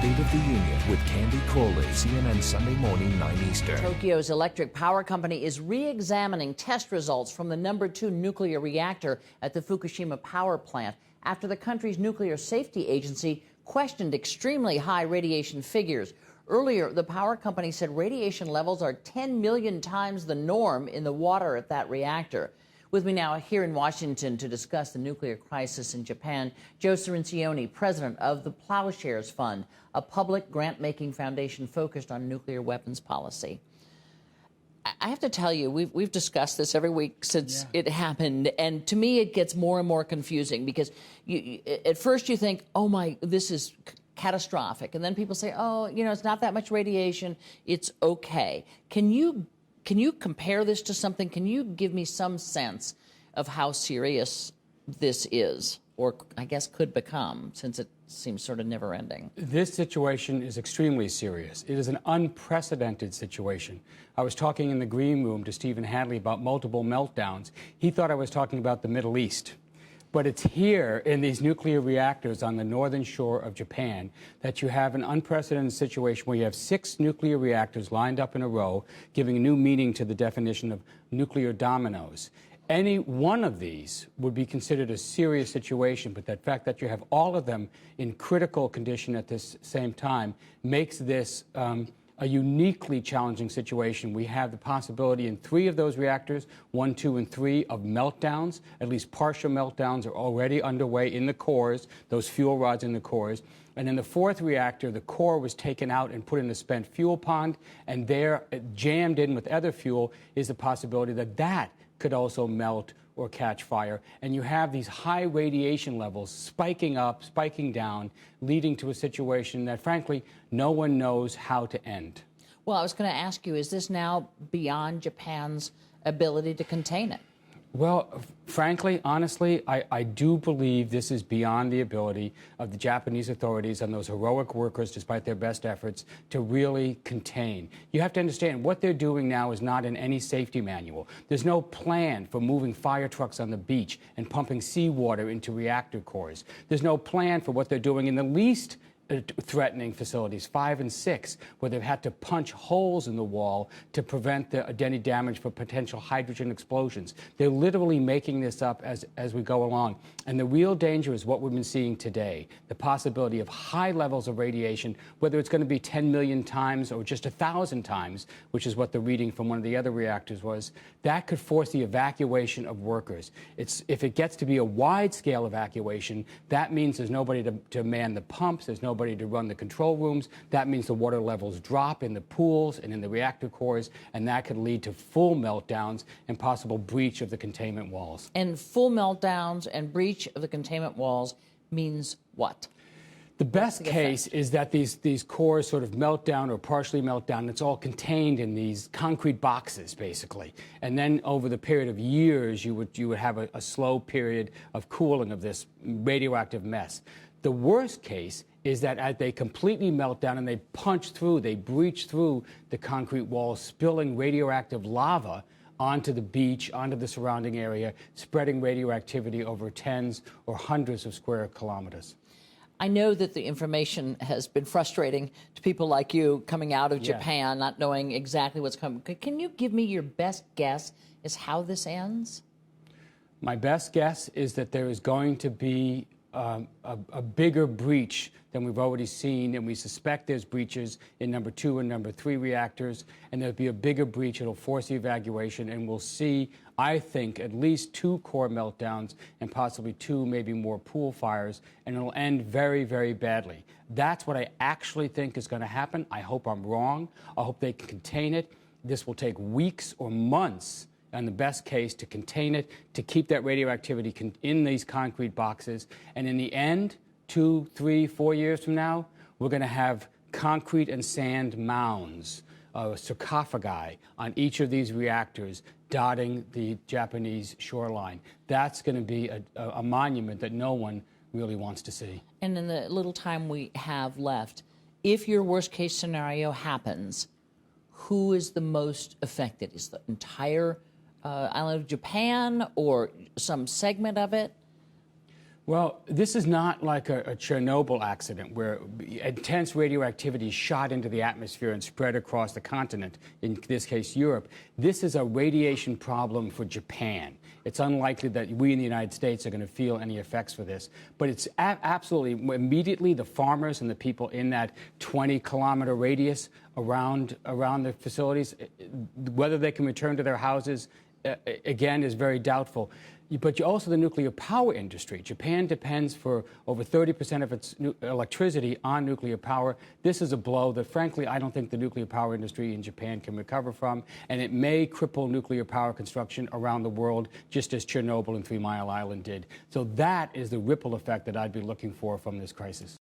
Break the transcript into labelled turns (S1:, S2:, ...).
S1: State of the Union with Candy Coley, CNN Sunday Morning, 9 Eastern.
S2: Tokyo's electric power company is re-examining test results from the #2 nuclear reactor at the Fukushima power plant after the country's nuclear safety agency questioned extremely high radiation figures. Earlier, the power company said radiation levels are 10 million times the norm in the water at that reactor. With me now here in Washington to discuss the nuclear crisis in Japan, Joe Cirincione, president of the Plowshares Fund, a public grant-making foundation focused on nuclear weapons policy. I have to tell you, we've discussed this every week since it happened, and to me it gets more and more confusing because at first you think, oh my, this is catastrophic, and then people say, oh, you know, it's not that much radiation, it's okay. Can you compare this to something? Can you give me some sense of how serious this is, or I guess could become, since it seems sort of never-ending?
S3: This situation is extremely serious. It is an unprecedented situation. I was talking in the green room to Stephen Hadley about multiple meltdowns. He thought I was talking about the Middle East. But it's here in these nuclear reactors on the northern shore of Japan that you have an unprecedented situation where you have 6 nuclear reactors lined up in a row, giving new meaning to the definition of nuclear dominoes. Any one of these would be considered a serious situation, but the fact that you have all of them in critical condition at this same time makes this a uniquely challenging situation. We have the possibility in 3 of those reactors, 1, 2, and 3, of meltdowns. At least partial meltdowns are already underway in the cores, those fuel rods in the cores. And in the 4th reactor, the core was taken out and put in a spent fuel pond, and there, jammed in with other fuel, is the possibility that that could also melt or catch fire. And you have these high radiation levels spiking up, spiking down, leading to a situation that, frankly, no one knows how to end.
S2: Well, I was going to ask you, is this now beyond Japan's ability to contain it?
S3: Well, frankly, honestly, I do believe this is beyond the ability of the Japanese authorities and those heroic workers, despite their best efforts, to really contain. You have to understand, what they're doing now is not in any safety manual. There's no plan for moving fire trucks on the beach and pumping seawater into reactor cores. There's no plan for what they're doing in the least threatening facilities, 5 and 6, where they've had to punch holes in the wall to prevent any damage for potential hydrogen explosions. They're literally making this up as we go along. And the real danger is what we've been seeing today, the possibility of high levels of radiation, whether it's going to be 10 million times or just 1,000 times, which is what the reading from one of the other reactors was. That could force the evacuation of workers. If it gets to be a wide-scale evacuation, that means there's nobody to man the pumps, there's nobody to run the control rooms. That means the water levels drop in the pools and in the reactor cores, and that could lead to full meltdowns and possible breach of the containment walls.
S2: And full meltdowns and breach of the containment walls means what?
S3: The best case is that these cores sort of melt down or partially melt down. It's all contained in these concrete boxes, basically. And then over the period of years, you would have a slow period of cooling of this radioactive mess. The worst case is that as they completely melt down and they punch through, they breach through the concrete walls, spilling radioactive lava onto the beach, onto the surrounding area, spreading radioactivity over tens or hundreds of square kilometers.
S2: I know that the information has been frustrating to people like you coming out of Japan, not knowing exactly what's coming. Can you give me your best guess as how this ends?
S3: My best guess is that there is going to be a bigger breach than we've already seen, and we suspect there's breaches in #2 and #3 reactors, and there'll be a bigger breach. It'll force the evacuation, and we'll see, I think, at least 2 core meltdowns and possibly 2, maybe more pool fires, and it'll end very, very badly. That's what I actually think is going to happen. I hope I'm wrong. I hope they can contain it. This will take weeks or months, in the best case, to contain it, to keep that radioactivity in these concrete boxes. And in the end, 2, 3, 4 years from now, we're going to have concrete and sand mounds, sarcophagi on each of these reactors dotting the Japanese shoreline. That's going to be a monument that no one really wants to see.
S2: And in the little time we have left, if your worst-case scenario happens, who is the most affected? Is the entire island of Japan or some segment of it?
S3: Well, this is not like a Chernobyl accident where intense radioactivity shot into the atmosphere and spread across the continent, in this case Europe. This is a radiation problem for Japan. It's unlikely that we in the United States are going to feel any effects for this. But it's absolutely, immediately the farmers and the people in that 20-kilometer radius around the facilities, whether they can return to their houses, again, is very doubtful. But also the nuclear power industry. Japan depends for over 30% of its electricity on nuclear power. This is a blow that, frankly, I don't think the nuclear power industry in Japan can recover from, and it may cripple nuclear power construction around the world, just as Chernobyl and 3 Mile Island did. So that is the ripple effect that I'd be looking for from this crisis.